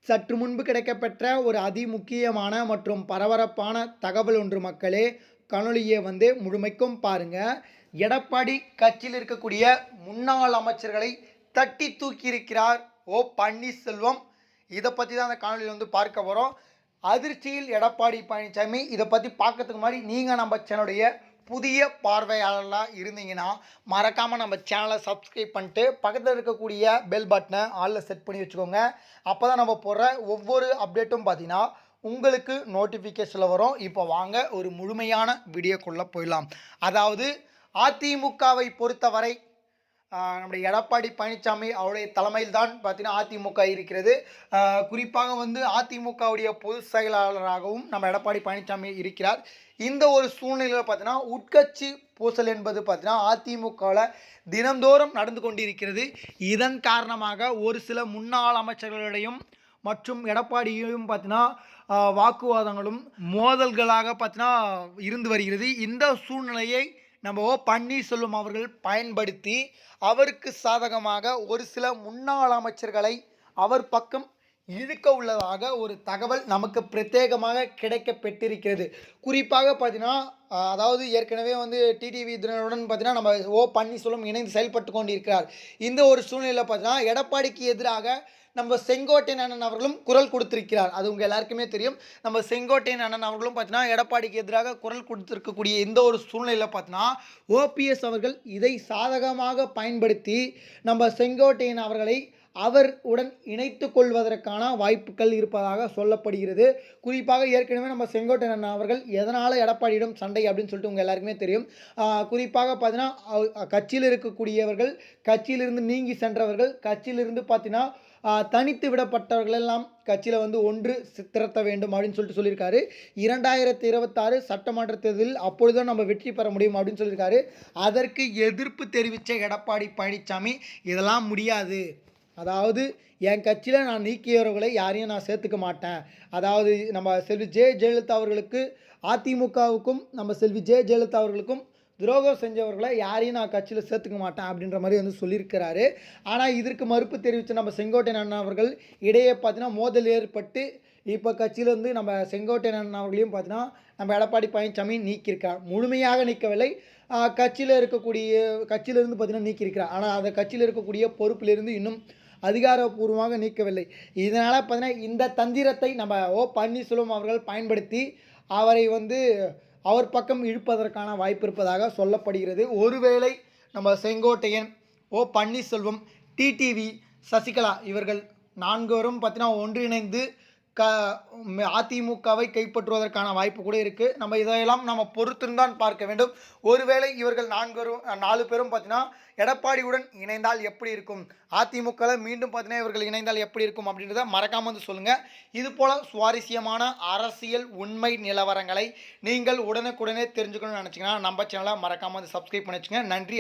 சற்று முன்பு கிடைக்கப்பெற்ற ஒரு அதிமுக்கியமான மற்றும் பரபரப்பான தகவல் ஒன்று மக்களே. காணொளியை முழுமைக்கும் பாருங்க. எடப்பாடி கட்சியில் இருக்கக்கூடிய முன்னாள் அமைச்சர்களை தட்டி தூக்கி இருக்கிறார் பன்னீர்செல்வம். இதை பற்றி தான் அந்த காணொலியில் பார்க்க போகிறோம். அதிர்ச்சியில் எடப்பாடி பழனிசாமி. இதை பற்றி பார்க்கறதுக்கு முன்னாடி நீங்கள் நம்ம சேனலுடைய புதிய பார்வையாளர்களாக இருந்தீங்கன்னா மறக்காமல் நம்ம சேனலை சப்ஸ்கிரைப் பண்ணிட்டு பக்கத்தில் இருக்கக்கூடிய பெல் பட்டனை ஆளில் செட் பண்ணி வச்சுக்கோங்க. அப்போ தான் நம்ம போடுற ஒவ்வொரு அப்டேட்டும் பார்த்தீங்கன்னா உங்களுக்கு நோட்டிஃபிகேஷனில் வரும். இப்போ வாங்க ஒரு முழுமையான வீடியோக்குள்ளே போயிடலாம். அதாவது அதிமுகவை பொறுத்தவரை நம்முடைய எடப்பாடி பழனிசாமி அவருடைய தலைமையில் தான் பார்த்தீங்கன்னா அதிமுக இருக்கிறது. குறிப்பாக அதிமுகவுடைய பொதுச் செயலாளராகவும் நம்ம எடப்பாடி பழனிசாமி இருக்கிறார். இந்த ஒரு சூழ்நிலையில் பார்த்தீங்கன்னா உட்கட்சி பூசல் என்பது பார்த்தீங்கன்னா அதிமுகவில் தினந்தோறும் நடந்து கொண்டிருக்கிறது. இதன் காரணமாக ஒரு சில முன்னாள் அமைச்சர்களுடையும் மற்றும் எடப்பாடியும் பார்த்தீங்கன்னா வாக்குவாதங்களும் மோதல்களாக பார்த்தீங்கன்னா இருந்து வருகிறது. இந்த சூழ்நிலையை நம்ம பன்னீர்செல்வம் அவர்கள் பயன்படுத்தி அவருக்கு சாதகமாக ஒரு சில முன்னாள் அமைச்சர்களை அவர் பக்கம் இழுக்க உள்ளதாக ஒரு தகவல் நமக்கு பிரத்யேகமாக கிடைக்கப்பெற்றிருக்கிறது. குறிப்பாக பார்த்தீங்கன்னா அதாவது ஏற்கனவே டிடிவி தினகரனுடன் பார்த்தீங்கன்னா நம்ம பன்னீர்செல்வம் இணைந்து செயல்பட்டு கொண்டிருக்கிறார். இந்த ஒரு சூழ்நிலையில் பார்த்தீங்கன்னா எடப்பாடிக்கு எதிராக நம்ம செங்கோட்டையன் அண்ணன் அவர்களும் குரல் கொடுத்திருக்கிறார். அது உங்கள் எல்லாருக்குமே தெரியும். நம்ம செங்கோட்டையன் அண்ணன் அவர்களும் பார்த்தீங்கன்னா எடப்பாடிக்கு எதிராக குரல் கொடுத்திருக்கக்கூடிய இந்த ஒரு சூழ்நிலையில் பார்த்தீங்கன்னா ஓபிஎஸ் அவர்கள் இதை சாதகமாக பயன்படுத்தி நம்ம செங்கோட்டையன் அவர்களை அவர் உடன் இணைத்து கொள்வதற்கான வாய்ப்புகள் இருப்பதாக சொல்லப்படுகிறது. குறிப்பாக ஏற்கனவே நம்ம செங்கோட்டையன் அவர்கள் எதனால் எடப்பாடியிடம் சண்டை அப்படின்னு சொல்லிட்டு உங்கள் எல்லாருக்குமே தெரியும். குறிப்பாக பார்த்தீங்கன்னா கட்சியில் இருக்கக்கூடியவர்கள், கட்சியிலிருந்து நீங்கி சென்றவர்கள், கட்சியிலிருந்து பார்த்தீங்கன்னா தனித்து விடப்பட்டவர்கள் எல்லாம் கட்சியில் ஒன்று திரட்ட வேண்டும் அப்படின்னு சொல்லியிருக்காரு. 2026 சட்டமன்ற தேர்தலில் அப்பொழுதுதான் நம்ம வெற்றி பெற முடியும் அப்படின்னு சொல்லியிருக்காரு. அதற்கு எதிர்ப்பு தெரிவித்த எடப்பாடி பழனிசாமி இதெல்லாம் முடியாது, அதாவது என் கட்சியில் நான் நீக்கியவர்களை யாரையும் நான் சேர்த்துக்க மாட்டேன், அதாவது நம்ம செல்வி ஜெயலலிதா அவர்களுக்கு அதிமுகவுக்கும் நம்ம செல்வி ஜெயலலிதா அவர்களுக்கும் துரோகம் செஞ்சவர்களை யாரையும் நான் கட்சியில் சேர்த்துக்க மாட்டேன் அப்படின்ற மாதிரி சொல்லியிருக்கிறாரு. ஆனால் இதற்கு மறுப்பு தெரிவித்த நம்ம செங்கோட்டையன் அண்ணா அவர்கள் இடையே பார்த்தீங்கன்னா மோதல் ஏற்பட்டு இப்போ கட்சியிலேருந்து நம்ம செங்கோட்டையன் அண்ணா அவர்களையும் பார்த்தீங்கன்னா நம்ம எடப்பாடி பழனிசாமி நீக்கியிருக்கார். முழுமையாக நீக்கவில்லை, கட்சியிலிருந்து பார்த்தீங்கன்னா நீக்கியிருக்கிறார். ஆனால் அந்த கட்சியில் இருக்கக்கூடிய பொறுப்பிலிருந்து இன்னும் அதிகாரப்பூர்வமாக நீக்கவில்லை. இதனால் பார்த்தீங்கன்னா இந்த தந்திரத்தை நம்ம பன்னீர்செல்வம் அவர்கள் பயன்படுத்தி அவரை அவர் பக்கம் இழுப்பதற்கான வாய்ப்பு இருப்பதாக சொல்லப்படுகிறது. ஒருவேளை நம்ம செங்கோட்டையன், பன்னீர்செல்வம், டிடிவி, சசிகலா இவர்கள் நான்கரும் பார்த்தீங்கன்னா ஒன்றிணைந்து அதிமுகவை கைப்பற்றுவதற்கான வாய்ப்பு கூட இருக்குது. நம்ம இதையெல்லாம் நம்ம பொறுத்திருந்தான் பார்க்க வேண்டும். ஒருவேளை இவர்கள் 4 பேரும் பார்த்தீங்கன்னா எடப்பாடியுடன் இணைந்தால் எப்படி இருக்கும், அதிமுகவில் மீண்டும் பார்த்தீங்கன்னா இவர்கள் இணைந்தால் எப்படி இருக்கும் அப்படின்றத மறக்காமல் சொல்லுங்கள். இதுபோல் சுவாரஸ்யமான அரசியல் உண்மை நிலவரங்களை நீங்கள் உடனுக்குடனே தெரிஞ்சுக்கணும்னு நினச்சிங்கன்னா நம்ம சேனலை மறக்காமல் சப்ஸ்கிரைப் பண்ணி வச்சுங்க. நன்றி.